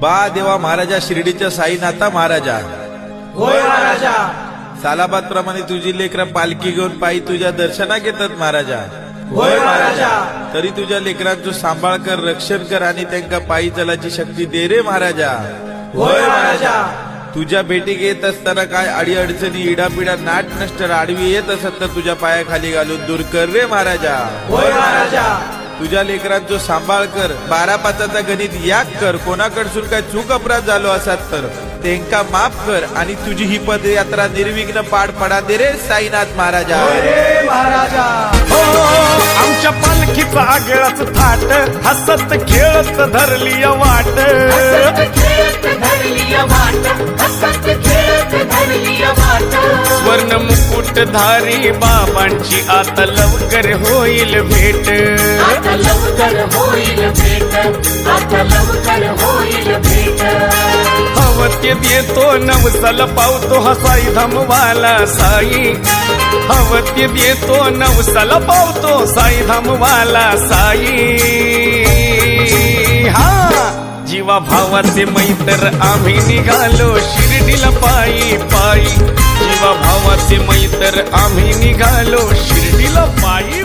बा देवा महाराजा शिर्डीच्या साईनाथा महाराजा। होय महाराजा। सालाबाद प्रमाणे तुझी लेकरं पालखी घेऊन पायी तुझ्या दर्शनात येतात महाराजा। होय महाराजा। तरी तुझ्या लेकरांचं सांभाळ कर, रक्षण कर आणि त्यांना पायी चालायची शक्ती दे रे महाराजा। होय महाराजा। तुझ्या भेटीक येत असताना काय अडी अडचणी इडापिडा नाट नष्ट आडवी येत असत तर तुझ्या पायाखाली घालून दूर कर रे महाराजा। होय महाराजा। तुझ्या लेकरांचा सांभाळ कर, 12-5चा गणित याद कर, कोणाकडसून काय चूक अपराध झालो असत तर त्यांका माफ कर आणि तुझी ही पदयात्रा निर्विघ्न पार पडा दे रे साईनाथ महाराजा। होय रे महाराजा। हो आमच्या पालखीचा आगळाच थाट, हसत खेळत धरली वाट, स्वर्ण मुकुटधारी बाबांची आता लवकर होईल भेट, आता लवकर होईल भेट, आता लवकर होईल भेट। हवते देतो नवसल पावतो हा साई धामवाला साई, हवते देतो नवसल पावतो साई धामवाला साई। हा जीवा भावाचे मैत्र आम्ही निघालो शिर्डीला पायी पायी, जीवा भावाचे मैत्र आम्ही निघालो शिर्डीला पायी।